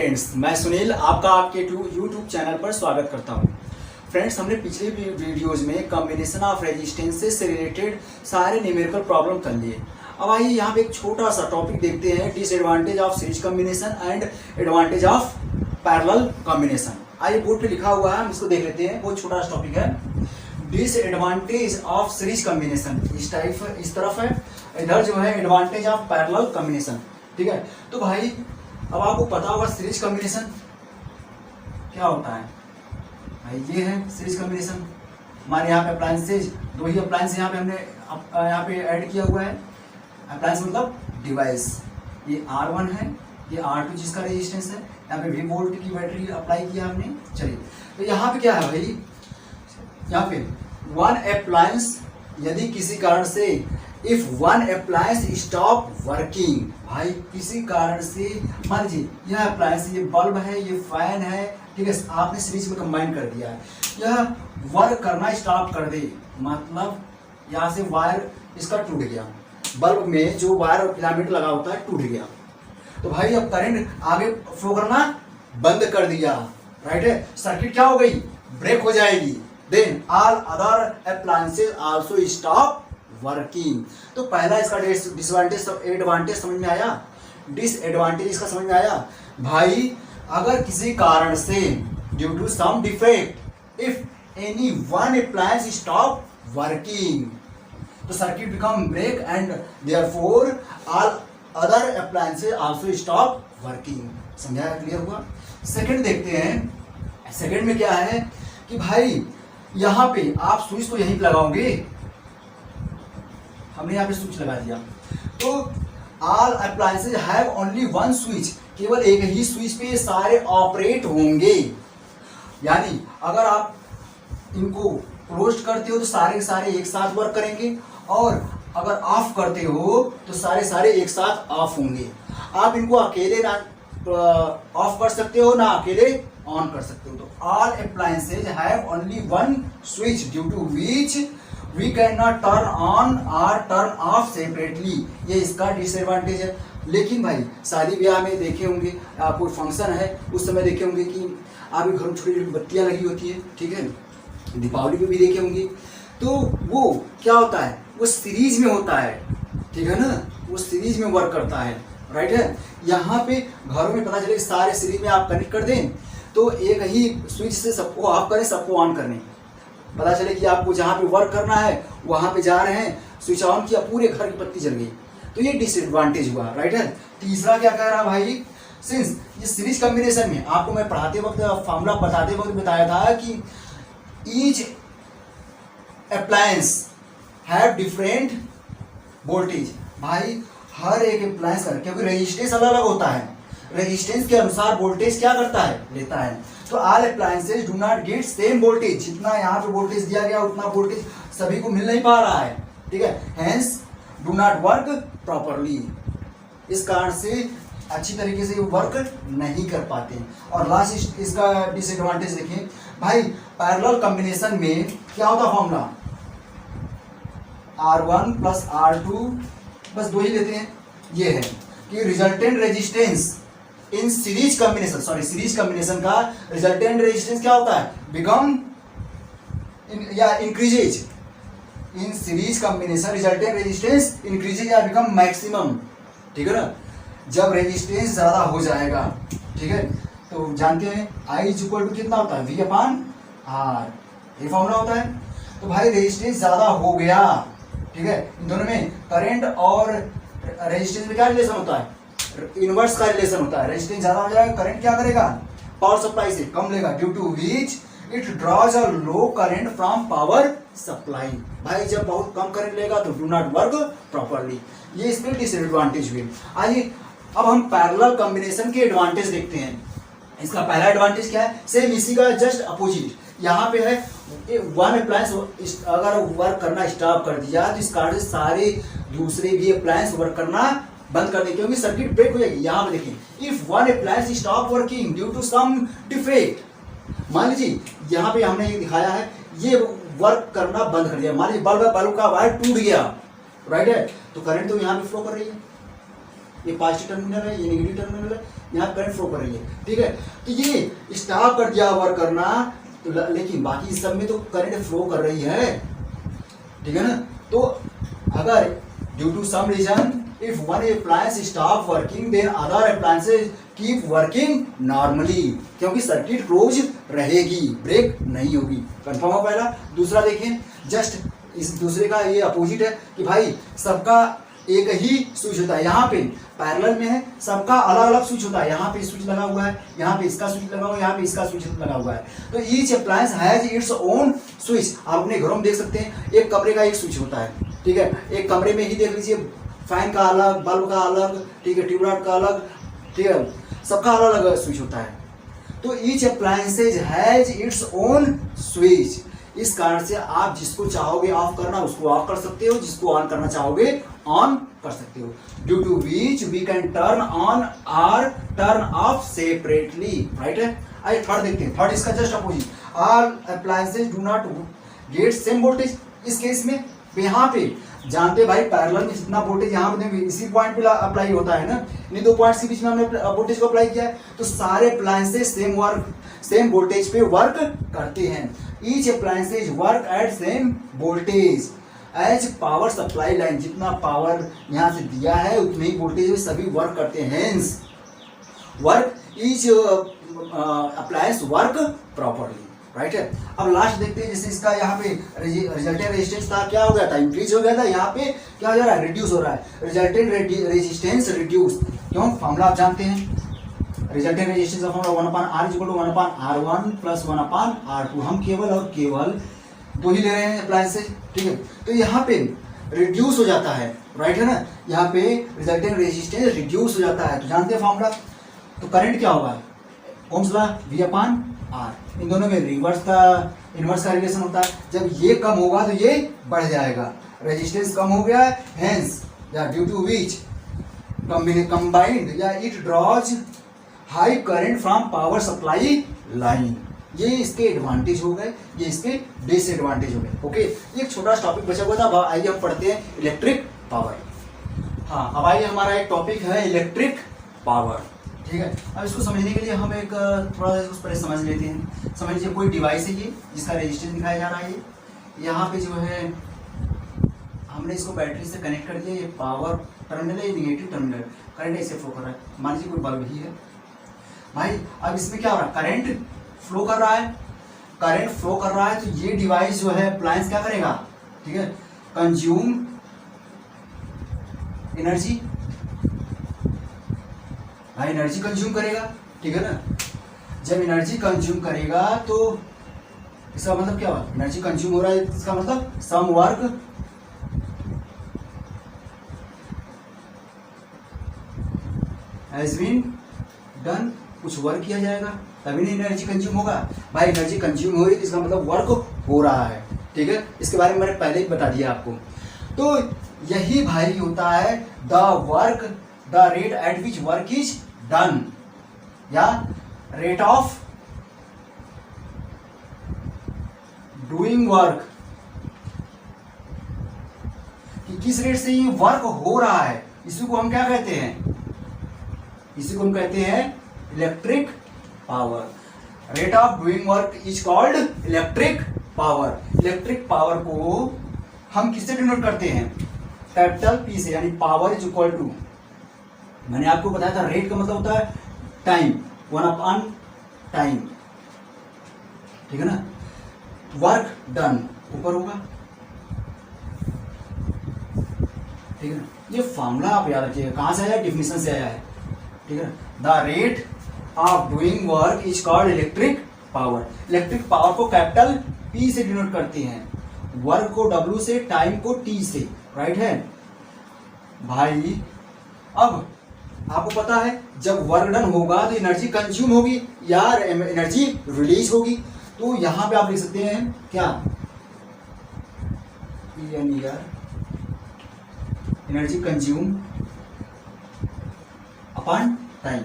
Friends, मैं सुनील आपका आपके यूट्यूब चैनल पर स्वागत करता हूं। फ्रेंड्स, हमने पिछले वीडियोज में कॉम्बिनेशन ऑफ रेजिस्टेंसेस से रिलेटेड सारे न्यूमेरिकल प्रॉब्लम कर लिए। अब आइए यहाँ पे एक छोटा सा टॉपिक देखते हैं, disadvantage of series combination and advantage of parallel combination. आइए बोर्ड पे लिखा हुआ है, हम इसको देख लेते हैं। बहुत छोटा सा टॉपिक है, डिसएडवांटेज ऑफ सीरीज कॉम्बिनेशन। इस तरफ है, इधर जो है एडवांटेज ऑफ पैरेलल कॉम्बिनेशन। ठीक है, तो भाई अब आपको पता होगा सीरीज कॉम्बिनेशन क्या होता है। भाई ये है सीरीज कॉम्बिनेशन। हमारे यहाँ पे अप्लायंसेज, दो ही अप्लायंस यहाँ पे हमने यहाँ पे ऐड किया हुआ है। अप्लायंस मतलब डिवाइस। ये R1 है, ये R2 जिसका रेजिस्टेंस है। यहाँ पे 20 वोल्ट की बैटरी अप्लाई किया हमने। चलिए, तो यहाँ पे क्या है भाई, यहाँ पे वन अप्लायंस, यदि किसी कारण से if one appliance stop working, भाई किसी कारण से मान लीजिए यह अप्लायंस, ये बल्ब है, ये फैन है, ठीक है, आपने सीरीज में कंबाइन कर दिया है, यह वर्क करना स्टॉप कर दे, मतलब यहाँ से वायर इसका टूट गया, बल्ब में जो वायर और फिलामेंट लगा होता है टूट गया, तो भाई अब करंट आगे फ्लो करना बंद कर दिया, राइट है। सर्किट क्या हो गई, ब्रेक हो जाएगी। Then all other appliances also stop working. तो पहला इसका डिसएडवांटेज एडवांटेज समझ में आया, डिसएडवांटेज इसका समझ में आया। भाई अगर किसी कारण से due to some defect if any one appliance stop working, तो circuit become break and therefore all other appliances also stop working. समझाया, क्लियर हुआ। सेकंड देखते हैं, सेकंड में क्या है कि भाई यहां पे आप स्विच तो यहीं पे लगाओगे, हमने यहाँ पे स्विच लगा दिया, तो all appliances have only one switch, केवल एक ही स्विच पे सारे ऑपरेट होंगे। यानी अगर आप इनको क्लोज करते हो तो सारे के सारे एक साथ वर्क करेंगे, और अगर ऑफ करते हो तो सारे सारे एक साथ ऑफ होंगे। आप इनको अकेले ना ऑफ कर सकते हो, ना अकेले ऑन कर सकते हो। तो all appliances have only one switch due to which we can not turn on और टर्न ऑफ सेपरेटली। ये इसका डिसएडवांटेज है। लेकिन भाई शादी ब्याह में देखे होंगे, कोई फंक्शन है उस समय देखे होंगे कि आपके घर में छोटी छोटी बत्तियां लगी होती है, ठीक है, दीपावली पे भी देखे होंगे, तो वो क्या होता है, वो सीरीज में होता है, ठीक है ना, वो सीरीज में वर्क करता है, राइट है। यहाँ पे घरों में पता चले सारे सीरीज में आप कनेक्ट कर दें तो एक ही स्विच से सबको ऑफ करें, सबको ऑन करने, पता चले कि आपको जहाँ पे वर्क करना है वहां पे जा रहे हैं, स्विच ऑन किया, पूरे घर की बत्ती जल गई, तो ये डिसएडवांटेज हुआ, राइट है। तीसरा क्या कह रहा भाई, सिंस ये सीरीज कॉम्बिनेशन में आपको मैं पढ़ाते वक्त फॉर्मूला बताते वक्त बताया था कि each appliance have different voltage. भाई हर एक अप्लायंस का, क्योंकि रेजिस्टेंस अलग अलग होता है, रेजिस्टेंस के अनुसार वोल्टेज क्या करता है, लेता है। तो all appliances do not get same voltage, जितना यहाँ पे वोल्टेज दिया गया उतना वोल्टेज सभी को मिल नहीं पा रहा है, ठीक है, hence do not work properly. इस कारण से अच्छी तरीके से वर्क नहीं कर पाते। और लास्ट इसका डिसएडवांटेज देखें भाई, पैरेलल कॉम्बिनेशन में क्या होता फॉर्मूला, R1 प्लस R2, बस दो ही लेते हैं, ये है कि resultant resistance in series combination, sorry series combination का रिजल्टेंट रेजिस्टेंस क्या होता है, बिकम या increases. In series combination resultant resistance increases या बिकम मैक्सिमम, ठीक है ना, जब रेजिस्टेंस ज्यादा हो जाएगा, ठीक है, तो जानते हैं I इक्वल टू कितना होता है, V अपॉन R, ये फॉर्मूला होता है। तो भाई रेजिस्टेंस ज्यादा हो गया, ठीक है, इन दोनों में करंट और रेजिस्टेंस में क्या रिलेशन होता है, इनवर्स का रिलेशन होता है। रेजिस्टेंस ज्यादा हो जाएगा, करंट क्या करेगा, पावर सप्लाई से कम लेगा, due to which it draws a low current from power supply. भाई जब बहुत कम करंट लेगा तो डू नॉट वर्क प्रॉपरली, ये इसके डिसएडवांटेज हुए। आइए अब हम पैरेलल कॉम्बिनेशन के एडवांटेज देखते हैं। इसका पहला एडवांटेज क्या है, सेम इसी का जस्ट अपोजिट। यहाँ पे है वन अप्लायंस अगर वर्क करना स्टॉप कर दिया तो इस कारण से सारे दूसरे भी अप्लायंस वर्क करना बंद कर दें, क्योंकि सर्किट ब्रेक हो जाएगी। यहाँ पे देखें, if one appliance stop working due to some defect, मान लीजिए यहाँ पे हमने ये दिखाया है, ये वर्क करना बंद कर दिया, मान लीजिए बल्ब का वायर टूट गया, राइट है, तो करंट तो यहाँ पे फ्लो कर रही है, ये पॉजिटिव टर्मिनल है, ये नेगेटिव टर्मिनल है, यहाँ करंट फ्लो कर रही है, ठीक है। तो ये स्टॉप कर दिया वर्क करना, तो लेकिन बाकी सब में तो करंट फ्लो कर रही है, ठीक है ना। तो अगर due to some reason if one appliance stop working then other appliances keep working normally, क्योंकि सर्किट क्लोज रहेगी, ब्रेक नहीं होगी। कंफर्म हो पहला। दूसरा देखिए, जस्ट इस दूसरे का ये अपोजिट है कि भाई सबका एक ही स्विच होता है, यहाँ पे पैरेलल में है, सबका अलग अलग स्विच होता है, यहाँ पे स्विच लगा हुआ है, यहाँ पे इसका स्विच लगा हुआ है, यहाँ पे इसका स्विच लगा हुआ है। तो each appliance has its own switch. आप अपने घरों में देख सकते हैं, एक कमरे का एक स्विच होता है, ठीक है। एक कमरे में ही देख लीजिए, फैन का अलग, बल्ब का अलग, ठीक है, ट्यूबलाइट का अलग, ठीक है, सबका अलग अलग स्विच होता है। तो each appliances has its own switch. इस कारण से आप जिसको चाहोगे ऑफ करना उसको ऑफ कर सकते हो, जिसको ऑन करना चाहोगे ऑन कर सकते हो। Due to which we can turn on और टर्न ऑफ सेपरेटली, राइट है। आइए थर्ड देखते हैं। थर्ड इसका just opposite, all appliances do not get same voltage. इस केस में यहाँ पे जानते भाई पैरेलल में जितना वोल्टेज यहाँ पे इसी पॉइंट पे अप्लाई होता है ना, इन दो पॉइंट्स के बीच में हमने वोल्टेज को अप्लाई किया है, तो सारे अप्लायंसेज सेम वोल्टेज पे वर्क करते हैं। Each appliances work at same voltage as power supply line. जितना पावर यहाँ से दिया है उतने ही वोल्टेज में सभी वर्क करते हैं। Hence work each appliance work properly, right है। अब लास्ट देखते हैं, जैसे इसका यहाँ पे रिजल्टेंट रेजिस्टेंस था, क्या हो गया था, इंक्रीज हो गया था, यहाँ पे क्या हो जा रहा है, रिड्यूस हो रहा है। रिजल्टेंट रेजिस्टेंस रिड्यूस, क्यों, फॉर्मूला आप जानते हैं, रिजल्टेंट रेजिस्टेंस का फॉर्मूला 1/R = 1/R1 + 1/R2। हम केवल और केवल दो ही ले रहे हैं अप्लायंसेज, ठीक है। तो यहाँ पे रिड्यूस हो जाता है, राइट है ना, यहाँ पे रिजल्टेंट रेजिस्टेंस रिड्यूस हो जाता है, तो जानते हैं फॉर्मूला। तो करंट क्या होगा, ओम्स लॉ V/R। इन दोनों में इनवर्स का रिलेशन होता है। जब ये कम होगा तो ये बढ़ जाएगा, रेजिस्टेंस कम हो गया, हेंस या ड्यू टू विच कंबाइंड या it draws high current from power supply line. ये इसके एडवांटेज हो गए, ये इसके डिसएडवांटेज हो गए। ओके, एक छोटा सा टॉपिक बचा हुआ था, अब आइए हम पढ़ते हैं इलेक्ट्रिक पावर। हाँ, अब आइए हमारा एक टॉपिक है इलेक्ट्रिक पावर, ठीक है। अब इसको समझने के लिए हम एक थोड़ा सा उस पर समझ लेते हैं। समझ लीजिए कोई डिवाइस है ये, जिसका रेजिस्टेंस दिखाया जा रहा है, ये यहाँ पे जो है हमने इसको बैटरी से कनेक्ट कर दिया, ये पावर टर्मिनल है, नेगेटिव टर्मिनल, करंट ऐसे फ्लो कर रहा है। मान लीजिए कोई बल्ब ही है भाई, अब इसमें क्या हो रहा है, करंट फ्लो कर रहा है, करंट फ्लो कर रहा है, तो ये डिवाइस जो है अप्लायंस क्या करेगा, ठीक है, कंज्यूम एनर्जी, भाई एनर्जी कंज्यूम करेगा, ठीक है ना। जब एनर्जी कंज्यूम करेगा तो इसका मतलब क्या हुआ, एनर्जी कंज्यूम हो रहा है, इसका मतलब some work has been done, कुछ वर्क किया जाएगा तभी नहीं एनर्जी कंज्यूम होगा। भाई एनर्जी कंज्यूम हो रही है, इसका मतलब वर्क हो रहा है, ठीक है। इसके बारे में मैंने पहले ही बता दिया आपको। तो यही भाई होता है the rate at which work is done, या रेट ऑफ डूइंग वर्क, कि किस रेट से ये वर्क हो रहा है, इसी को हम क्या कहते हैं, इसी को हम कहते हैं electric power. Rate of doing work is called electric power. Electric power को हम किससे डिनोट करते हैं, कैपिटल P से, यानी पावर इज इक्वल टू, मैंने आपको बताया था रेट का मतलब होता है टाइम, 1/टाइम, ठीक है ना। वर्क डन ऊपर होगा, ठीक है ना। ये फॉर्मूला आप याद रखिएगा, कहां से आया, डिफिनेशन से आया है, ठीक है। The rate of doing work is called electric power. Electric power को कैपिटल P से डिनोट करते हैं, वर्क को W से, टाइम को T से, राइट है भाई। अब आपको पता है जब वर्क डन होगा तो एनर्जी कंज्यूम होगी या एनर्जी रिलीज होगी। तो यहां पे आप लिख सकते हैं क्या, एनर्जी कंज्यूम अपॉन टाइम,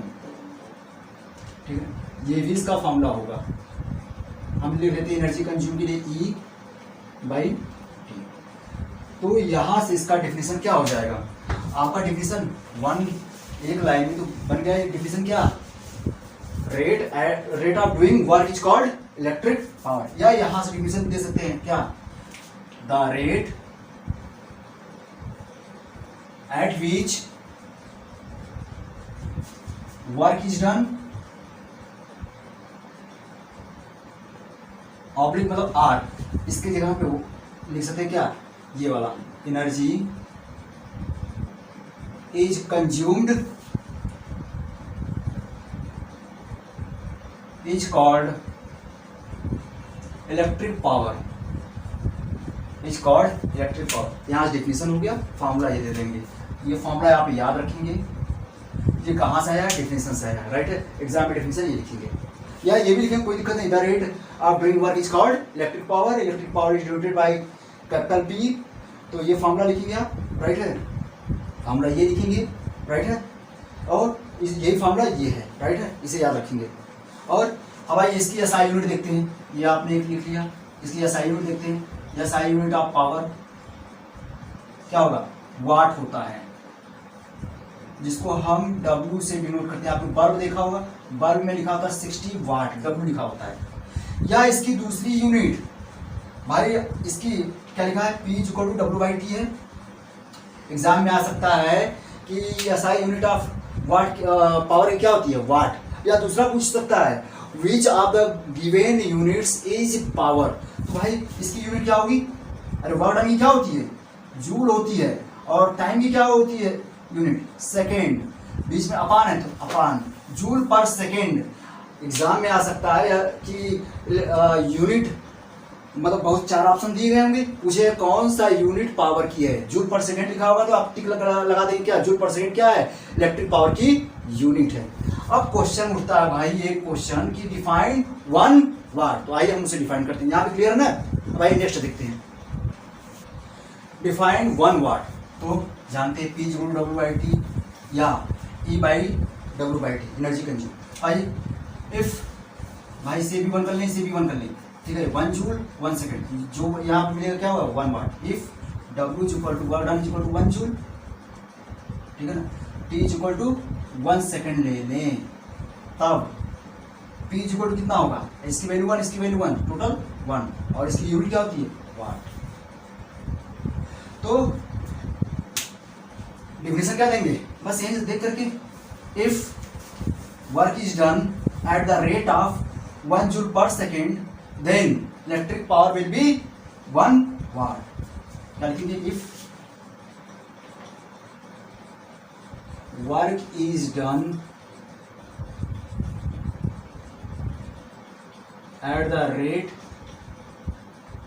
ठीक है। ये भी इसका फॉर्मूला होगा, हम लिख लेते हैं एनर्जी कंज्यूम के लिए E/T। तो यहां से इसका डेफिनेशन क्या हो जाएगा, आपका डेफिनेशन 1 एक लाइन में तो बन गया एक डिफिनेशन क्या, rate of doing work is called electric power, या यहां से डिफिनेशन दे सकते हैं क्या, the rate at which work is done oblique मतलब आर, इसके जगह पे वो लिख सकते हैं क्या, ये वाला, energy is consumed is called electric power, is called electric power. यहां से डिफिनेशन हो गया, फॉर्मूला ये दे देंगे, ये फॉर्मूला आप याद रखेंगे, ये कहां से आया, डिफिनेशन से आया, राइट। एग्जाम में डिफिनेशन ये लिखेंगे, या ये भी लिखेंगे, कोई दिक्कत नहीं, the rate of doing work is called electric power, electric power is denoted by capital P, तो ये फॉर्मूला लिखेंगे आप, राइट है, फॉर्मूला ये लिखेंगे, राइट है, और यही फॉर्मूला ये है, राइट है, इसे याद रखेंगे। और अब आइए इसकी एसआई यूनिट देखते हैं, ये आपने एक लिख लिया, इसकी एसआई यूनिट देखते हैं, एसआई यूनिट ऑफ पावर क्या होगा, वाट होता है, जिसको हम W से डिनोट करते हैं, आपने बल्ब देखा होगा, बल्ब में लिखा होता है 60 वाट, W लिखा होता है। या इसकी दूसरी यूनिट भाई, इसकी क्या लिखा है, P = W/T है, एग्जाम में आ सकता है कि SI unit of watt power क्या होती है, वाट। या दूसरा पूछ सकता है which of the given units is power, तो भाई इसकी यूनिट क्या होगी, अरे वाट की क्या होती है, जूल होती है, और टाइम की क्या होती है यूनिट, सेकेंड, बीच में अपान है तो अपान, जूल पर सेकेंड। एग्जाम में आ सकता है कि यूनिट मतलब बहुत चार ऑप्शन दिए गए होंगे, पूछे कौन सा यूनिट पावर की है, जूल पर सेकेंड लिखा होगा तो आप टिक लगा देंगे, क्या जूल पर सेकेंड क्या है, इलेक्ट्रिक पावर की यूनिट है। अब क्वेश्चन उठता है भाई ये क्वेश्चन की डिफाइन 1 वाट, तो आइए हम उसे डिफाइन करते हैं, यहाँ पे क्लियर है ना। भाई नेक्स्ट देखते हैं, डिफाइन 1 वाट, तो जानते हैं P = W/T या E/W/T, एनर्जी कंज्यूम। आइए इफ भाई से भी 1 कर लें, से भी 1 कर लें, ठीक है, 1 जूल 1 सेकेंड, जो यहाँ पे मिलेगा क्या होगा 1 watt. If W = work done = 1 joule, ठीक है ना, T = 1 सेकेंड ले लें, तब P = कितना होगा, इसकी वैल्यू 1, इसकी वैल्यू 1, टोटल 1, और इसकी यूनिट क्या होती है, वाट। तो डिफिनेशन क्या देंगे, बस यहीं से देख करके, if work is done at the rate of 1 joule per second, then electric power will be 1 watt. क्या लिखेंगे, if work is done at the rate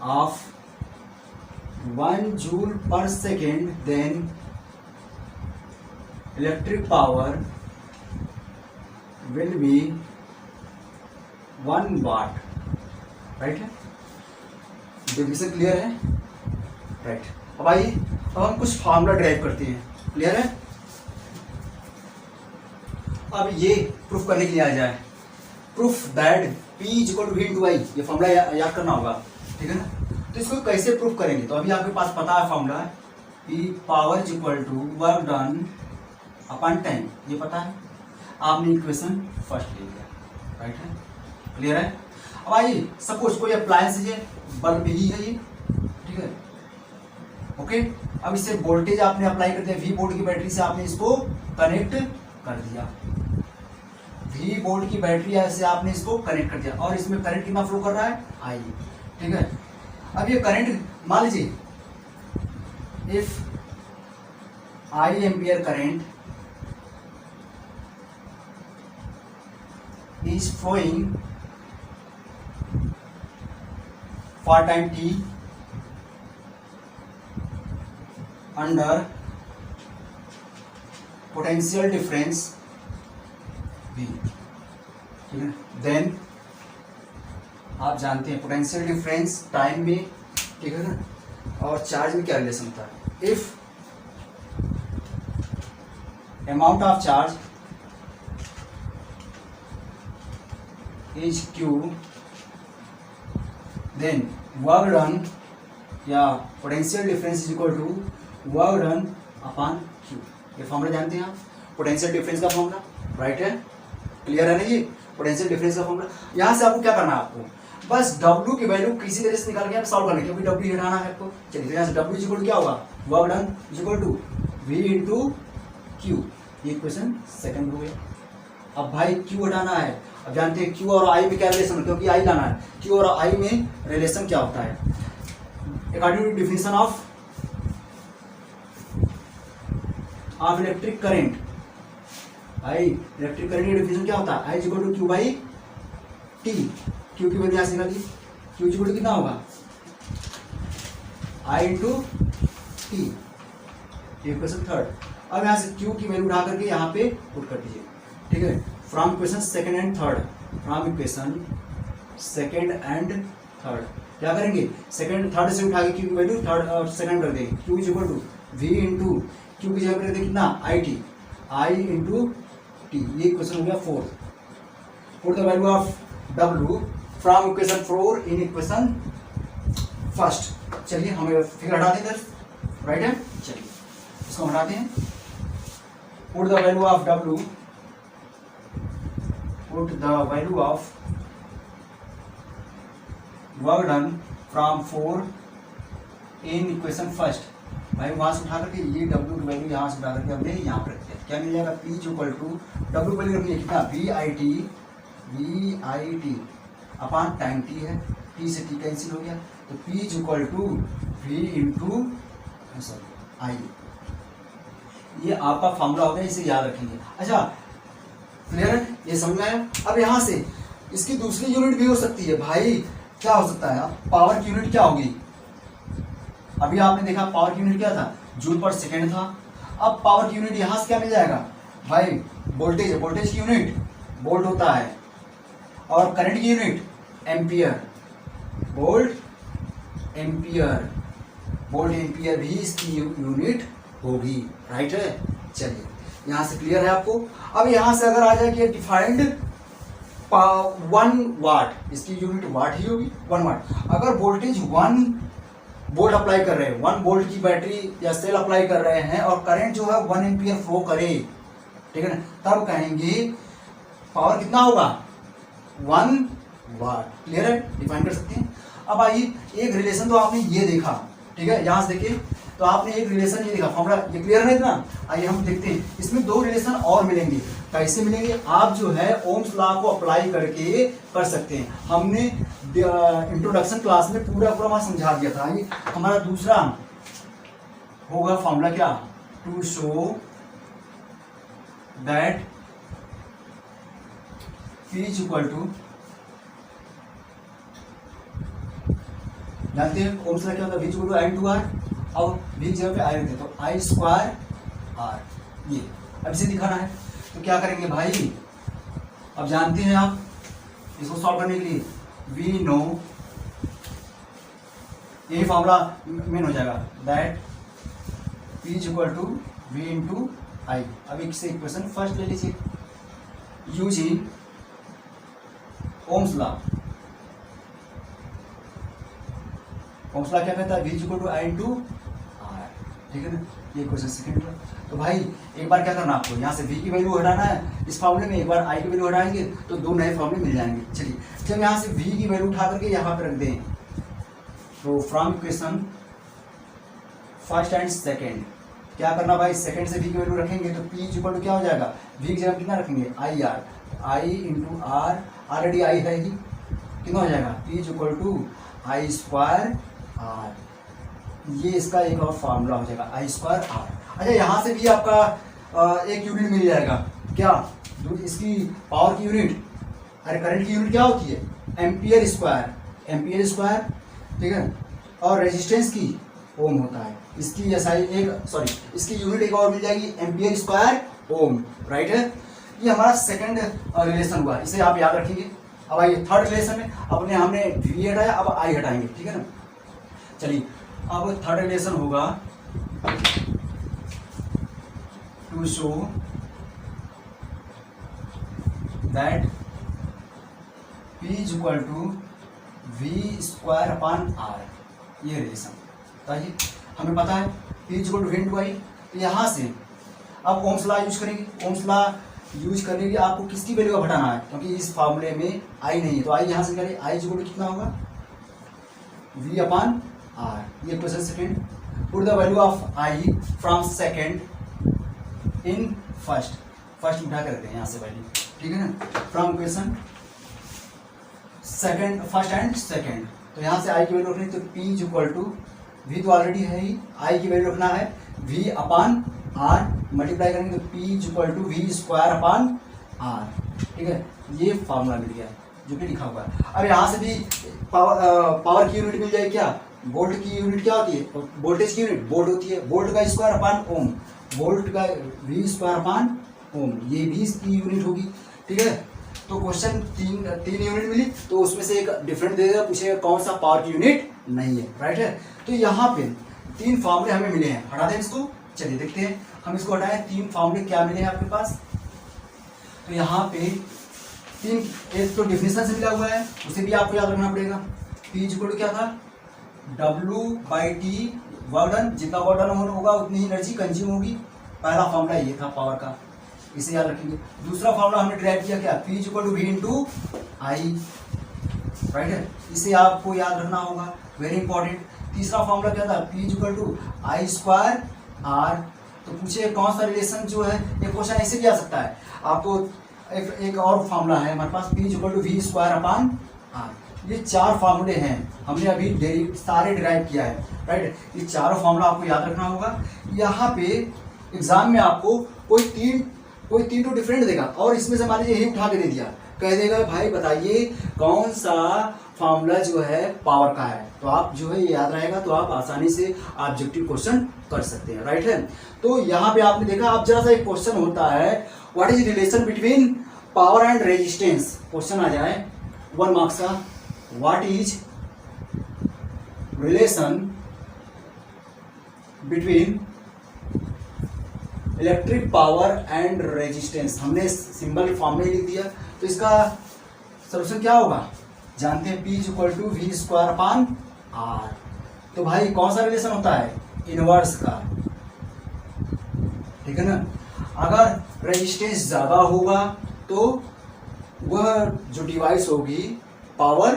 of 1 joule per second, then electric power will be 1 watt, right है, definition clear है, right. अब आइए अब हम कुछ formula drive करते हैं, क्लियर है। अब ये प्रूफ करने के लिए आ जाए, प्रूफ दैट P = V/I, ये फार्मूला याद करना होगा, ठीक है ना। तो इसको कैसे प्रूफ करेंगे, तो अभी आपके पास पता है formula, P power = work done upon time, ये पता है, आपने इक्वेशन फर्स्ट ले लिया, राइट है, क्लियर है। अब आइए सपोज कोई अप्लायंस है, बल्ब ही है ये, ठीक है, ओके। अब इससे वोल्टेज आपने अप्लाई कर दिया, V वोल्ट की बैटरी से आपने इसको कनेक्ट कर दिया, V वोल्ट की बैटरी से आपने इसको कनेक्ट कर दिया, और इसमें करंट कितना फ्लो कर रहा है, I, ठीक है। अब ये करंट मान लीजिए, if I ampere current is flowing for time t under potential difference V, ठीक है। देन आप जानते हैं पोटेंशियल डिफरेंस टाइम में, ठीक है ना, और चार्ज में क्या रिलेशन होता है, if amount of charge is Q, then work done या potential difference is equal to work done upon Q, ये फॉर्मूला जानते हैं आप। पोटेंशियल डिफरेंस का फॉर्मूला, राइट है, क्लियर है ना ये पोटेंशियल डिफरेंस का फॉर्मूला। यहाँ से आपको क्या करना है, आपको बस W की वैल्यू किसी तरह से निकाल के आप सॉल्व करना है, क्योंकि W हटाना है आपको। चलिए तो यहाँ से W इक्वल क्या होगा, work done equal to V into Q, ये क्वेश्चन सेकंड हो गया। अब भाई Q हटाना है, अब जानते हैं Q और I में क्या रिलेशन है, क्योंकि I लाना है, Q और I में रिलेशन क्या होता है, according to definition of electric current, I electric current की डिफिनेशन क्या होता है, I equal to Q by T, Q की वैल्यू यहाँ से निकाल दी, Q इक्वल टू कितना होगा, I into T, question third. अब यहाँ से Q की वैल्यू उठा करके यहाँ पे पुट कर दीजिए, ठीक है, from equation second and third, from equation second and third क्या करेंगे, सेकंड थर्ड से उठा के Q की वैल्यू थर्ड और सेकंड कर देंगे, Q is equal to V into Q की जगह पर देंगे कितना IT, I इंटू T, ये क्वेश्चन हो गया fourth. Put the value of W from equation 4 in equation first. चलिए हमें फिगर हटा दें इधर, राइट है, चलिए इसको हटाते हैं। Put the value of W, put the value of work done from 4 in equation first. भाई वहां से उठा करके ये W की वैल्यू यहाँ से उठा करके हमने यहाँ पर रख दिया, क्या मिल जाएगा, P equal to W value रखनी है कितना, VIT अपान टाइम T है, T से T कैंसिल हो गया, तो P equal to V into I, ये आपका फॉर्मूला हो गया, इसे याद रखेंगे। अच्छा क्लियर है, ये समझ में आया। अब यहाँ से इसकी दूसरी यूनिट भी हो सकती है, भाई क्या हो सकता है, पावर की यूनिट क्या होगी, अभी आपने देखा पावर की यूनिट क्या था, जूल पर सेकेंड था। अब पावर की यूनिट यहाँ से क्या मिल जाएगा भाई, वोल्टेज, वोल्टेज की यूनिट वोल्ट होता है, और करंट की unit ampere, volt ampere, volt ampere भी इसकी यूनिट होगी, राइट है। चलिए यहाँ से क्लियर है आपको। अब यहाँ से अगर आ जाए कि डिफाइंड 1 वाट, इसकी यूनिट वाट ही होगी, 1 वाट। अगर वोल्टेज 1 वोल्ट अप्लाई कर रहे हैं, 1 वोल्ट की बैटरी या सेल अप्लाई कर रहे हैं और करंट जो है 1 एम्पियर फ्लो करे, ठीक है ना, तब कहेंगे पावर कितना होगा, 1 वाट। क्लियर है, डिफाइन कर सकते हैं। अब आइए एक रिलेशन तो आपने ये देखा, ठीक है, यहाँ से देखिए तो आपने एक रिलेशन ये देखा, फॉर्मूला ये क्लियर है इतना। आइए हम देखते हैं, इसमें 2 रिलेशन और मिलेंगे, कैसे मिलेंगे, आप जो है ओम्स लॉ को अप्लाई करके कर सकते हैं। हमने इंट्रोडक्शन क्लास में पूरा वहाँ समझा दिया था। आइए हमारा दूसरा होगा फॉर्मूला क्या, to show that P is equal to, जानते हैं ओम्स लॉ क्या होता है, V equal to I into R, और V की जगह पे I रखते तो I स्क्वायर R, ये अब इसे दिखाना है तो क्या करेंगे भाई, अब जानते हैं आप इसको सॉल्व करने के लिए वी नो, यही फॉर्मूला मेन हो जाएगा, that P is equal to V into I। अब इससे इक्वेशन फर्स्ट ले लीजिए, using Ohm's law. Ohm's law क्या कहता है, V is equal to I into R, ठीक है ना, ये क्वेश्चन सेकंड है। तो भाई एक बार क्या करना आपको, यहाँ से V की वैल्यू हटाना है इस फॉर्मूले में, एक बार I की वैल्यू हटाएंगे तो 2 नए फॉर्मूले मिल जाएंगे। चलिए जब यहाँ से V की वैल्यू उठा करके यहाँ पर रख दें, तो from equation first and second क्या करना भाई, सेकंड से V की वैल्यू रखेंगे तो P इक्वल टू क्या हो जाएगा, V की जगह कितना रखेंगे, IR, I into R, already I है ही, कितना हो जाएगा, P equal to I square R, ये इसका एक और फार्मूला हो जाएगा, I स्क्वायर R। अच्छा यहाँ से भी आपका एक यूनिट मिल जाएगा, क्या, इसकी पावर की यूनिट, अरे करंट की यूनिट क्या होती है, एम्पियर स्क्वायर, एम्पियर स्क्वायर, ठीक है, और रेजिस्टेंस की ओम होता है, इसकी एसआई एक सॉरी इसकी यूनिट एक और मिल जाएगी, एम्पियर स्क्वायर ओम, राइट है। ये हमारा सेकंड रिलेशन हुआ, इसे आप याद रखेंगे। अब आइए थर्ड रिलेशन में, अपने हमने V हटाया, अब I हटाएंगे, ठीक है ना। चलिए अब थर्ड रिलेशन होगा, to show that P is equal to V square upon R, ये रिलेशन। ताकि हमें पता है P is equal to V into I, तो यहाँ से अब ओम्स लॉ यूज करेंगे। ओम्स लॉ यूज करने के लिए आपको किसकी वैल्यू का हटाना है, क्योंकि इस फॉर्मूले में आई नहीं है, तो आई यहाँ से निकालिए। आई इक्वल टू कितना होगा, V अपॉन R। ये question second, put the value of I from second in first. First उठा कर देते हैं यहाँ से वैल्यू, ठीक है ना, from question second, first and second. तो यहाँ से आई की वैल्यू रखनी, तो P इक्वल टू V तो ऑलरेडी है ही, आई की वैल्यू रखना है V अपॉन R, मल्टीप्लाई करेंगे तो P equal to V square upon R, ठीक है। ये फार्मूला मिल गया जो कि लिखा हुआ है। अब यहाँ से भी पावर की यूनिट मिल जाएगी क्या, वोल्ट की यूनिट क्या होती है, वोल्टेज की यूनिट वोल्ट होती है, वोल्ट का स्क्वायर अपॉन ओम, वोल्ट का V स्क्वायर अपॉन ओम, ये भी इसकी यूनिट होगी, ठीक है। तो क्वेश्चन तीन यूनिट मिली, तो उसमें से एक डिफरेंट दे देगा, पूछेगा कौन सा पावर की यूनिट नहीं है, राइट है। तो यहाँ पे तीन फॉर्मूले हमें मिले हैं, हटा दें इसको, चलिए देखते हैं हम इसको हटाएं। तीन फॉर्मूले क्या मिले हैं आपके पास, तो यहाँ पे तीन, एक तो डिफिनेशन से मिला हुआ है, उसे भी आपको याद रखना पड़ेगा। P इक्वल टू क्या था, W/T, वर्क डन, जितना वर्क डन होगा उतनी ही एनर्जी कंज्यूम होगी। पहला फॉर्मूला ये था पावर का, इसे याद रखेंगे। दूसरा फॉर्मूला हमने ड्राइव किया क्या, P equal to V into I, right है, इसे आपको याद रखना होगा, वेरी इंपॉर्टेंट। तीसरा फॉर्मूला क्या था, P equal to I square R। तो पूछे कौन सा रिलेशन जो है, एक क्वेश्चन ऐसे भी आ सकता है आपको। एक और फॉर्मूला है हमारे पास, P equal to V square upon R। ये चार फार्मूले हैं, हमने अभी सारे डिराइव किया है, राइट। ये चारों फार्मूला आपको याद रखना होगा। यहाँ पे एग्जाम में आपको कोई तीन तो डिफरेंट देगा, और इसमें से मान लीजिए यही उठा के दे दिया, कह देगा भाई बताइए कौन सा फार्मूला जो है पावर का है, तो आप जो है ये याद रहेगा, तो आप आसानी से ऑब्जेक्टिव क्वेश्चन कर सकते हैं, राइट है। तो यहाँ पे आपने देखा, अब जरा सा एक क्वेश्चन होता है, what is relation between power and resistance, question आ जाए 1 मार्क्स का, what is relation between electric power and resistance. हमने सिंबल फॉर्म में लिख दिया, तो इसका सॉल्यूशन क्या होगा, जानते हैं, P equal to V square upon R। तो भाई कौन सा रिलेशन होता है, इनवर्स का, ठीक है ना। अगर रेजिस्टेंस ज्यादा होगा तो वह जो डिवाइस होगी पावर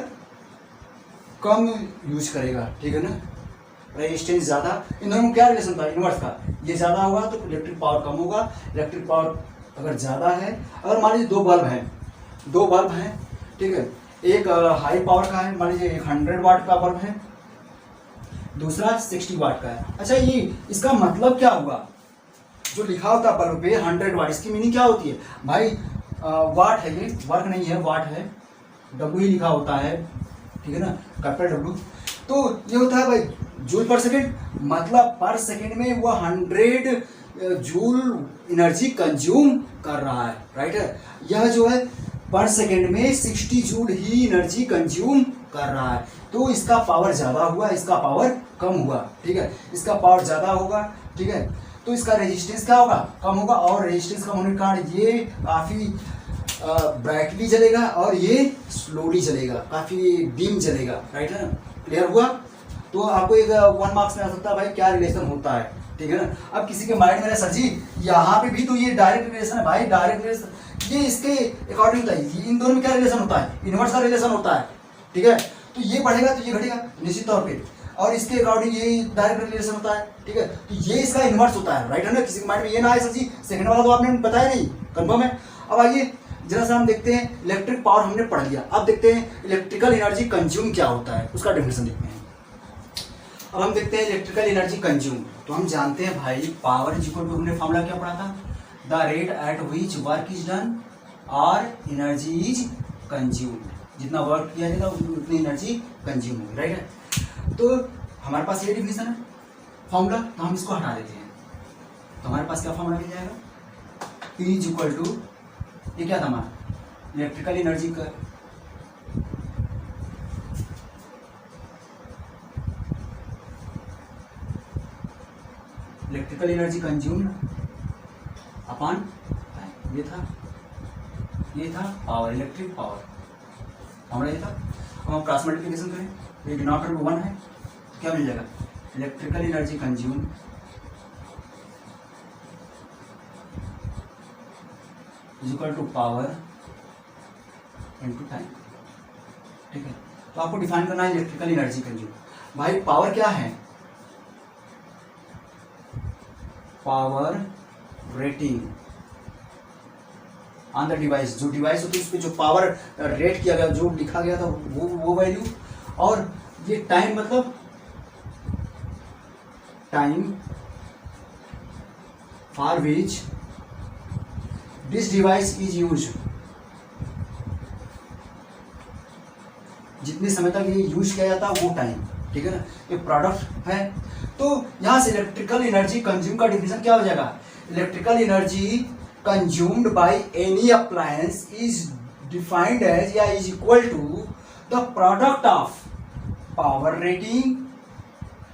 कम यूज करेगा, ठीक है ना। रेजिस्टेंस ज्यादा, इन दोनों में क्या रिलेशन था, इनवर्स का, ये ज्यादा होगा तो इलेक्ट्रिक पावर कम होगा। इलेक्ट्रिक पावर अगर ज्यादा है, अगर मान लीजिए दो बल्ब हैं, ठीक है, एक हाई पावर का है, मान लीजिए एक 100 वाट का बल्ब है, दूसरा 60 वाट का है। अच्छा, ये इसका मतलब क्या हुआ, जो लिखा होता है बल्ब पे 100 वाट, इसकी मीनिंग क्या होती है भाई, वाट है, ये वर्क नहीं है, वाट है, W ही लिखा होता है, ठीक है ना, कैपिटल W। तो ये होता है भाई जूल पर सेकेंड, मतलब पर सेकेंड में वो 100 जूल एनर्जी कंज्यूम कर रहा है, राइट है। यह जो है पर सेकेंड में 60 जूल ही एनर्जी कंज्यूम कर रहा है, तो इसका पावर ज्यादा हुआ, इसका पावर कम हुआ, ठीक है। इसका पावर ज्यादा होगा, ठीक है, तो इसका रेजिस्टेंस क्या होगा, कम होगा, और रेजिस्टेंस कम होने के कारण ये काफी ब्राइटली जलेगा और ये स्लोली जलेगा, काफी डिम जलेगा, राइट है ना, क्लियर हुआ। तो आपको एक 1 मार्क्स में आ सकता है भाई क्या रिलेशन होता है, ठीक है ना। अब किसी के माइंड में सर जी यहाँ पे भी तो ये डायरेक्ट रिलेशन है भाई, डायरेक्ट रिलेशन, ये इसके अकॉर्डिंग होता है, इन दोनों में क्या रिलेशन होता है, इनवर्स का रिलेशन होता है, ठीक है। तो ये बढ़ेगा तो ये घटेगा निश्चित तौर पे, और इसके अकॉर्डिंग ये डायरेक्ट रिलेशन होता है, ठीक है। तो ये इसका इनवर्स होता है, राइट है ना। किसी के माइंड में ये ना आए सर जी सेकंड वाला तो आपने बताया नहीं, कंफर्म है। अब आइए जरा सा हम देखते हैं, इलेक्ट्रिक पावर हमने पढ़ लिया, अब देखते हैं इलेक्ट्रिकल एनर्जी कंज्यूम क्या होता है, उसका डेफिनेशन देखते हैं। अब हम देखते हैं इलेक्ट्रिकल एनर्जी कंज्यूम। तो हम जानते हैं भाई पावर इज इक्वल टू, हमने फॉर्मूला क्या पढ़ा था, the rate at which work is done और एनर्जी इज कंज्यूम, जितना वर्क किया जाएगा उतनी एनर्जी कंज्यूम होगी, राइट है। तो हमारे पास ये डिफिनेशन है फॉर्मूला, तो हम इसको हटा देते हैं, तो हमारे पास क्या फॉर्मूला मिल जाएगा, P इज इक्वल टू, ये क्या था हमारा इलेक्ट्रिकल एनर्जी का, इलेक्ट्रिकल एनर्जी कंज्यूम अपॉन, ये था पावर, इलेक्ट्रिक पावर, हमारा ये था। अब हम क्रॉस मल्टीप्लिकेशन करें, ये डिनोमिनेटर में 1 है, तो क्या मिल जाएगा, electrical energy consume is equal to power into time. ठीक है, तो आपको डिफाइन करना है इलेक्ट्रिकल एनर्जी कंज्यूम। भाई पावर क्या है? Power rating on the device, जो डिवाइस होती है उस पर जो पावर रेट किया गया, जो लिखा गया था वो वैल्यू, और ये टाइम मतलब time for which this device is use, जितने समय तक ये यूज किया जाता है वो टाइम। ठीक है ना, ये प्रोडक्ट है। तो यहां से इलेक्ट्रिकल एनर्जी कंज्यूम का डिफिनेशन क्या हो जाएगा? Electrical energy consumed by any appliance is defined as या is equal to the product of power rating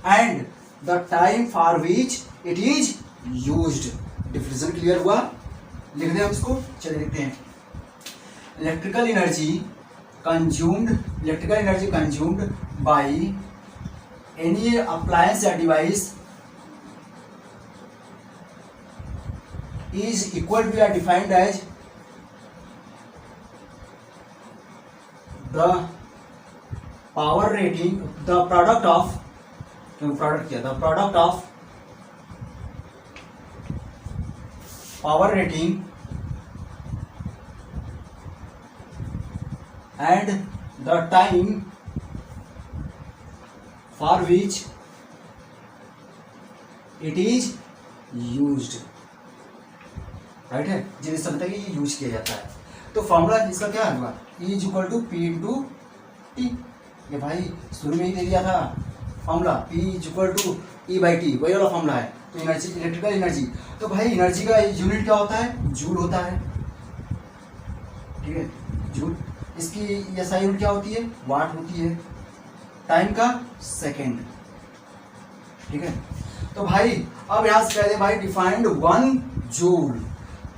and the time for which it is used. Definition clear हुआ? लिख दें हम इसको, चलिए लिखते हैं। Electrical energy consumed by any appliance या डिवाइस is equal to या defined as the power rating, the product of, the product of power rating and the time for which it is used। Right है, जिस समय तक ये use किया जाता है। तो फॉर्मूला इसका क्या होगा? E is equal to P into T. ये भाई शुरू में ही दे दिया था formula, P is equal to E by T, वही वाला फॉर्मूला है। तो एनर्जी, इलेक्ट्रिकल एनर्जी, तो भाई एनर्जी का यूनिट क्या होता है? जूल होता है। ठीक है, जूल। इसकी SI यूनिट क्या होती है? वाट होती है। टाइम का सेकेंड। ठीक है, तो भाई अब यहां से कह दे भाई डिफाइंड 1 जूल।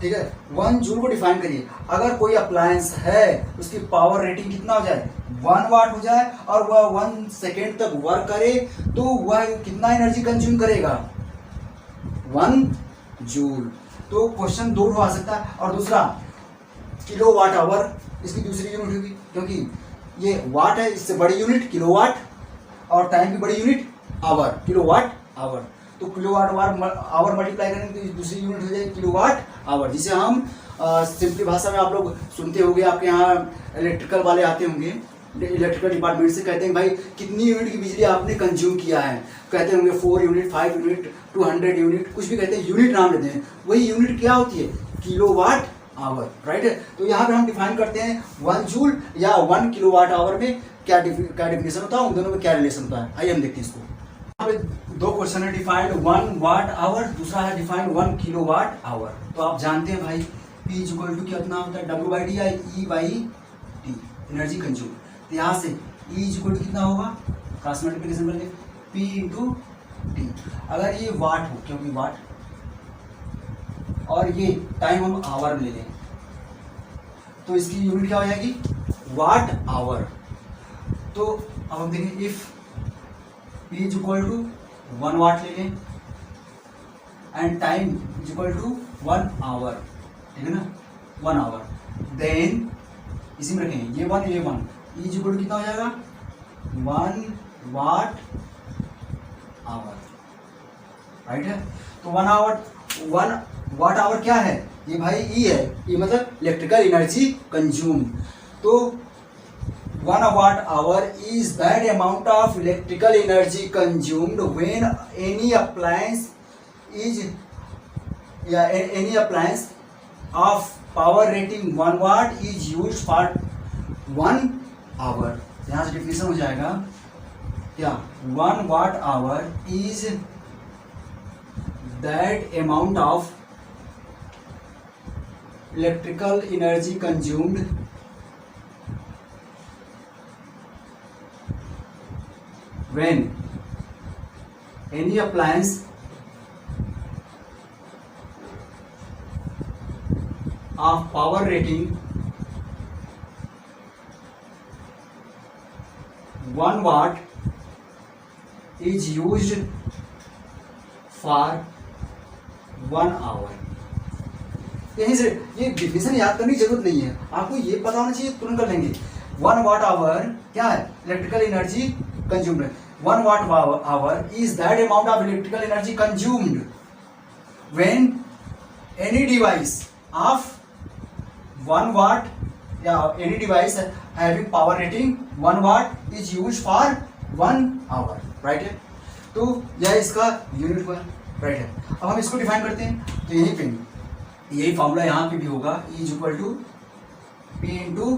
ठीक है, 1 जूल को डिफाइन करिए। अगर कोई अप्लायंस है उसकी पावर रेटिंग कितना हो जाए? 1 वाट हो जाए और वह 1 सेकेंड तक वर्क करे तो वह कितना एनर्जी कंज्यूम करेगा? 1 जूल। तो क्वेश्चन 2 आ सकता है। और दूसरा किलो वाट आवर, इसकी दूसरी यूनिट होगी, क्योंकि ये वाट है, इससे बड़ी यूनिट किलोवाट, और टाइम की बड़ी यूनिट आवर, किलोवाट आवर। तो किलोवाट आवर मल्टीप्लाई करेंगे तो दूसरी यूनिट हो जाएगी किलोवाट आवर, जिसे हम सिंपली भाषा में आप लोग सुनते होंगे, आपके यहाँ इलेक्ट्रिकल वाले आते होंगे, इलेक्ट्रिकल डिपार्टमेंट से कहते हैं भाई कितनी यूनिट की बिजली आपने कंज्यूम किया है, कहते होंगे 4 यूनिट, 5 यूनिट, 200 यूनिट, कुछ भी कहते हैं, यूनिट नाम लेते हैं। वही यूनिट क्या होती है? Kilowatt hour. राइट है, तो यहाँ पे हम डिफाइन करते हैं 1 जूल या 1 किलोवाट आवर में क्या डिफिनेशन होता है, उन दोनों में क्या रिलेशन होता है। आइए हम देखते हैं इसको। यहाँ पे 2 क्वेश्चन है, डिफाइंड 1 वाट आवर, दूसरा है डिफाइंड 1 किलोवाट आवर। तो आप जानते हैं भाई P इज इक्वल टू कितना होता है? W/D या E by T, energy consume. तो यहाँ से E इज इक्वल टू कितना होगा? क्रॉस मल्टीप्लिकेशन करके P इंटू टी। अगर ये वाट हो, क्योंकि वाट, और ये टाइम हम आवर में ले लें तो इसकी यूनिट क्या हो जाएगी? Watt hour. तो अब हम देखें, if P is equal to 1 watt ले लें and time is equal to 1 hour, ठीक है ना, 1 आवर, देन इसी में रखें ये 1 ये 1, E इज इक्वल टू कितना हो जाएगा? 1 वाट आवर। राइट है, तो 1 वाट आवर क्या है? ये भाई E है, ये मतलब इलेक्ट्रिकल एनर्जी कंज्यूम। तो 1 watt hour is that amount of electrical energy consumed when any appliance of power rating 1 watt is used for 1 hour। यहाँ से डिफिनेशन हो जाएगा क्या? 1 watt hour is that amount of electrical energy consumed when any appliance of power rating 1 watt is used for 1 hour। यहीं से ये definition याद करने की जरूरत नहीं है, आपको ये पता होना चाहिए, तुरंत कर लेंगे। 1 वाट आवर क्या है, electrical energy consumed. 1 watt hour is that amount of electrical energy consumed when any device of 1 watt या any device having power rating 1 watt is used for 1 hour, right है। तो यह इसका यूनिट हुआ, right है। अब हम इसको डिफाइन करते हैं, तो यहीं पे यही फॉर्मूला यहाँ पे भी होगा, E is equal to P into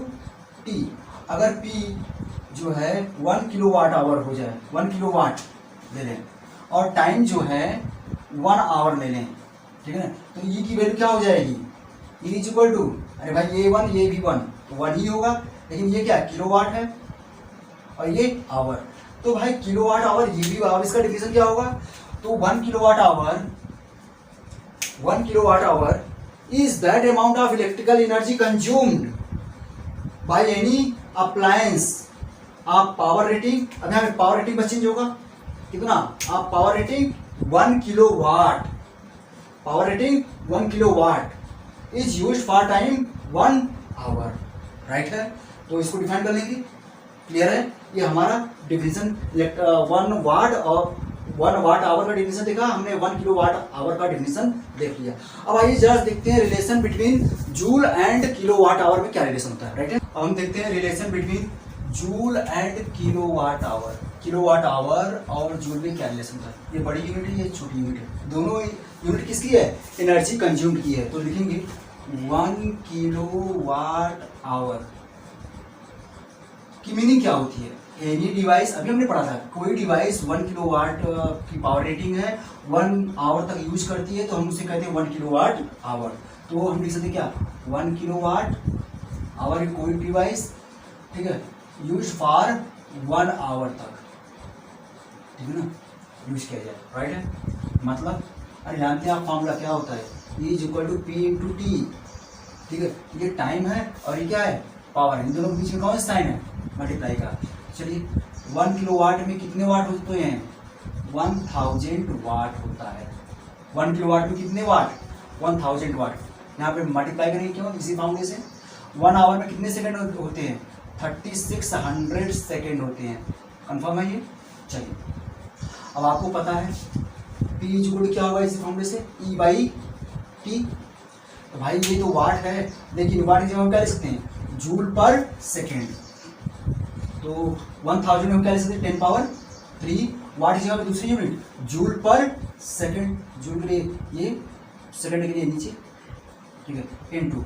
T. अगर P जो है 1 किलोवाट आवर हो जाए, 1 किलोवाट ले लें, और टाइम जो है 1 आवर ले लें, ठीक है ना, तो E की वैल्यू क्या हो जाएगी, E इज इक्वल टू, अरे भाई ये 1 ये भी 1 तो 1 ही होगा, लेकिन ये क्या किलोवाट है और ये आवर, तो भाई किलोवाट आवर ये भी, अब इसका डिफिनेशन क्या होगा, तो 1 kilowatt hour is that amount of electrical energy consumed by any appliance आप पावर रेटिंग, अब यहाँ पावर रेटिंग बस चेंज होगा कितना, आप power rating 1 kilowatt, power rating 1 kilowatt is used for time 1 hour, right है। तो इसको डिफाइन कर लेंगे, क्लियर है। ये हमारा डिफिनेशन 1 वाट और 1 वाट आवर का डिफिनेशन देखा हमने, 1 किलो वाट आवर का डिफिनेशन देख लिया। अब आइए जरा देखते हैं relation between joule and kilo watt hour में क्या रिलेशन होता है, राइट है। अब हम देखते हैं relation between joule and kilo watt hour, kilo watt hour और जूल में क्या रिलेशन होता है। ये बड़ी यूनिट है, ये छोटी यूनिट है, दोनों यूनिट किसकी है, एनर्जी कंज्यूम्ड की है। तो लिखेंगे 1 किलो वाट आवर की मीनिंग क्या होती है, एनी डिवाइस, अभी हमने पढ़ा था, कोई डिवाइस 1 किलो वाट की पावर रेटिंग है, 1 आवर तक यूज करती है, तो हम उसे कहते हैं 1 किलो वाट आवर। तो हम लिख सकते हैं क्या, 1 किलो वाट आवर की कोई डिवाइस, ठीक है, यूज फॉर 1 आवर तक, ठीक है ना, यूज किया जाए, राइट है। मतलब अरे जानते हैं आप फॉर्मूला क्या होता है, E is equal to P into T, ठीक है, ये टाइम है और ये क्या है, पावर है, इन दोनों के बीच में कौन सा साइन है, मल्टीप्लाई का। चलिए 1 किलो वाट में कितने वाट होते हैं, 1000 वाट होता है, 1 किलो वाट में कितने वाट, 1000 वाट। यहाँ पे मल्टीप्लाई करेंगे क्यों, इसी फॉर्मूले से। 1 आवर में कितने सेकंड होते हैं, 3600 सेकंड होते हैं, कंफर्म है ये। चलिए अब आपको पता है P इज इक्वल टू क्या होगा इस फॉर्मूले से, E बाई टी। तो भाई ये तो वाट है, लेकिन वाट की जगह हम क्या लिख सकते हैं, जूल पर सेकेंड। तो 1000 में हम क्या लिख सकते हैं, 10 पावर 3, वाट की जगह पे दूसरी unit joule per second, joule के लिए ये, सेकेंड के लिए नीचे, ठीक है, इनटू।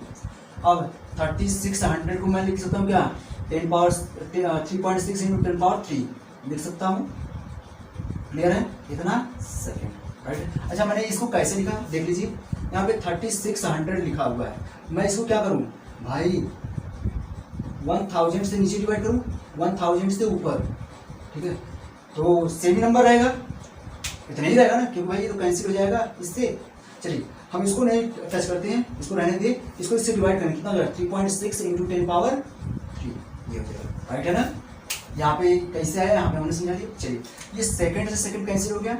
अब 3600 को मैं लिख सकता हूँ क्या, 10 पावर 3.6 इंटू 10 पावर 3 लिख सकता हूँ, क्लियर है, इतना सेकेंड, राइट। अच्छा मैंने इसको कैसे लिखा देख लीजिए, यहाँ पे 3600 लिखा हुआ है, मैं इसको क्या करूँ भाई 1000 से नीचे डिवाइड करूँ, 1000 से ऊपर, ठीक है, तो सेम ही नंबर रहेगा, इतना ही रहेगा ना, क्योंकि भाई ये तो कैंसिल हो जाएगा इससे। चलिए हम इसको नहीं टच करते हैं, इसको रहने दें, इसको इससे डिवाइड करें, कितना हो जाएगा, 3.6 इंटू 10 पावर 3, ये हो जाएगा, राइट है ना। यहाँ पे कैसे आया, यहाँ पे हमने समझा दिया। चलिए ये सेकंड से सेकंड कैंसिल हो गया,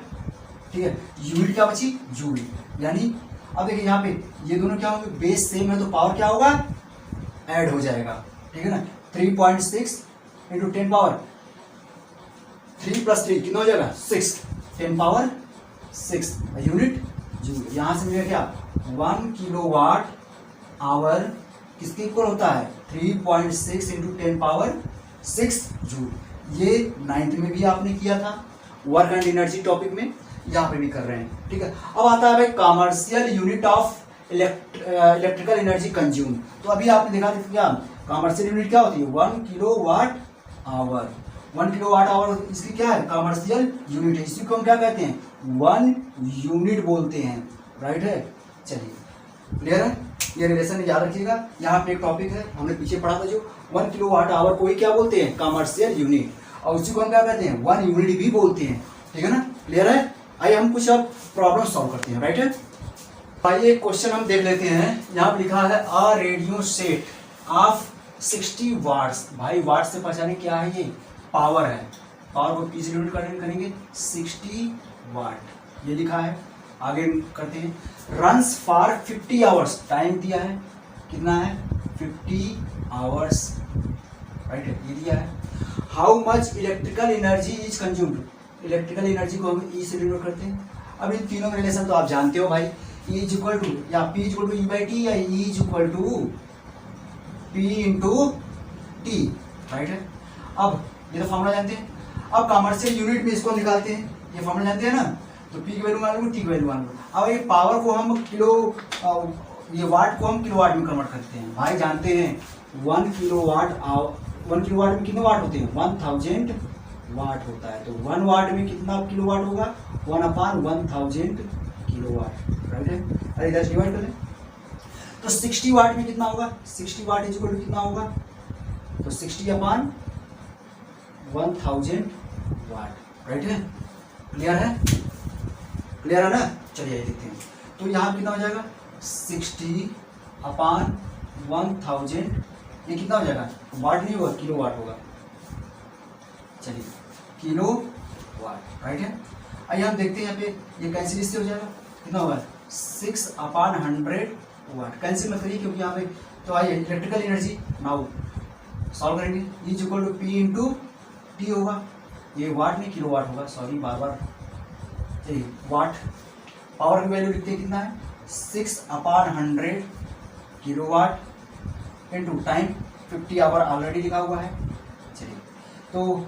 ठीक है, यूनिट क्या बची, जूल, यानी अब देखिए यहाँ पे ये दोनों क्या होंगे, बेस सेम है तो पावर क्या होगा, ऐड हो जाएगा, ठीक है ना। 3.6 इंटू 10 पावर 3 प्लस 3 कितना हो जाएगा, 6, 10 पावर 6 यूनिट जूल। यहाँ से मिलेगा क्या, 1 किलो वाट आवर किसके इक्वल होता है, 3.6 इंटू 10 पावर 6 जूल। ये 9th में भी आपने किया था, वर्क एंड एनर्जी टॉपिक में, यहाँ पे भी कर रहे हैं, ठीक है। अब आता है भाई commercial unit of electrical energy consume. तो अभी आपने देखा था क्या, कॉमर्शियल यूनिट क्या होती है, 1 kilo watt hour, 1 kilo watt hour इसकी क्या है, कॉमर्शियल यूनिट है, इसी को हम क्या कहते हैं, 1 यूनिट बोलते हैं, राइट है। चलिए क्लियर है, ये रिलेशन याद रखिएगा। यहाँ पे एक टॉपिक है हमने पीछे पढ़ा था, जो 1 किलो वाट आवर को ही क्या बोलते हैं, कॉमर्शियल यूनिट, और उसी को हम क्या कहते हैं, 1 यूनिट भी बोलते हैं, ठीक है ना, क्लियर है। आइए हम कुछ अब प्रॉब्लम सॉल्व करते हैं, राइट है। आइए क्वेश्चन हम देख लेते हैं, यहाँ पे लिखा है a radio set of 60 watts. भाई वाट से पहचाने क्या है, ये पावर है, पावर को पी से यूनिट करेंगे 60 वाट, ये लिखा है। आगे करते हैं। रन्स फॉर 50 आवर्स, टाइम दिया है कितना है 50 आवर्स, राइट, ये दिया है। How much electrical energy is consumed, electrical energy को हम ई से डिनोट करते हैं। अब इन तीनों का रिलेशन तो आप जानते हो भाई, E इज इक्वल टू या P is equal to E by T या E is equal to P into T, right है। अब ये तो फॉर्मूला जानते हैं। अब कमर्शियल यूनिट में इसको निकालते हैं, ये फॉर्मूला जानते हैं ना, तो P की वैल्यू मान लो, T की वैल्यू मान लो। अब ये पावर को हम ये वाट को हम किलोवाट में कन्वर्ट करते हैं। भाई जानते हैं 1 किलोवाट में कितने वाट होते हैं 1000 वाट होता है, तो 1 वाट में कितना किलोवाट होगा 1/1000 किलोवाट, राइट है। अरे इधर डिवाइड कर लें तो 60 वाट में कितना होगा 60 वाट इज इक्वल टू कितना होगा, तो 60/1000 वाट, राइट है। क्लियर है, क्लियर है ना। चलिए देखते हैं, तो यहाँ कितना हो जाएगा 60/1000, ये कितना हो जाएगा वाट नहीं होगा किलो वाट होगा, चलिए किलो वाट, राइट है। आइए हम देखते हैं यहाँ पे, ये कैंसिल इससे हो जाएगा, कितना होगा 6/100 वाट, कैंसिल मत करिए क्योंकि यहाँ पे। तो आइए इलेक्ट्रिकल एनर्जी नाउ सॉल्व करेंगे, E is equal to P into T होगा, ये वाट नहीं किलो वाट होगा, सॉरी बार बार। चलिए वाट, पावर की वैल्यू लिखते हैं कितना है 6/100 kilo watt into time 50 hour already लिखा हुआ है। चलिए तो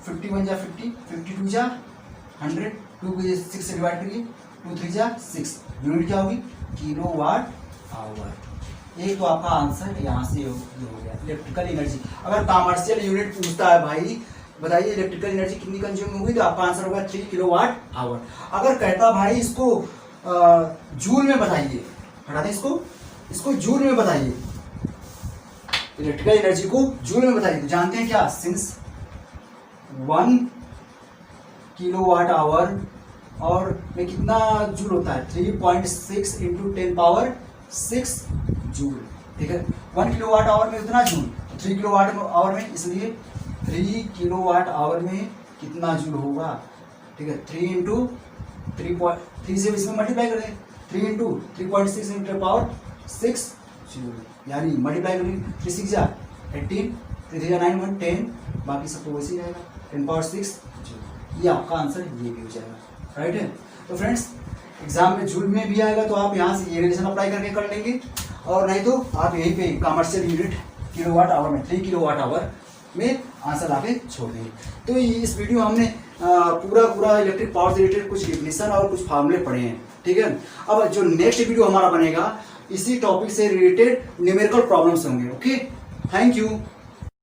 50 बन जा 50, 52 जा 100, 2 को 6 से डिवाइड करिए, 2 3 जा 6, यूनिट क्या होगी किलो वाट आवर। एक तो आपका आंसर यहाँ से ये हो गया इलेक्ट्रिकल एनर्जी। अगर कमर्शियल यूनिट पूछता है भाई बताइए इलेक्ट्रिकल एनर्जी कितनी कंज्यूम होगी, तो आपका आंसर होगा 3 किलोवाट आवर। अगर कहता भाई इसको जूल में बताइए, हटा दें इसको जूल में बताइए, इलेक्ट्रिकल एनर्जी को जूल में बताइए, तो जानते हैं क्या, सिंस 1 किलोवाट आवर और में कितना जूल होता है 3.6 इंटू 10⁻6 जूल, ठीक है। 1 किलोवाट आवर में कितना जूल, तो 3 किलोवाट आवर में, इसलिए 3 किलोवाट आवर में कितना जूल होगा, ठीक है। 3 इंटू 3 से इसमें मल्टीप्लाई कर दें, 3 इंटू 3.6 इंटू 10⁻6 जूल, यानी मल्टीप्लाई करेंगे 3 6 जा 18, 3 जा 9 1 10, बाकी सब तो वैसे ही रहेगा 10⁻6 जूल, ये आपका आंसर ये भी हो जाएगा, राइट है। तो फ्रेंड्स एग्जाम में जूल में भी आएगा तो आप यहाँ से ये रिलेशन अप्लाई करके कर लेंगे, और नहीं तो आप यहीं पे कमर्शियल यूनिट किलोवाट आवर में 3 किलोवाट आवर में आंसर लाके छोड़ देंगे। तो इस वीडियो हमने पूरा इलेक्ट्रिक पावर से रिलेटेड कुछ डिफिनेशन और कुछ फार्मूले पढ़े हैं, ठीक है। अब जो नेक्स्ट वीडियो हमारा बनेगा इसी टॉपिक से रिलेटेड न्यूमेरिकल प्रॉब्लम्स होंगे, ओके। Thank you.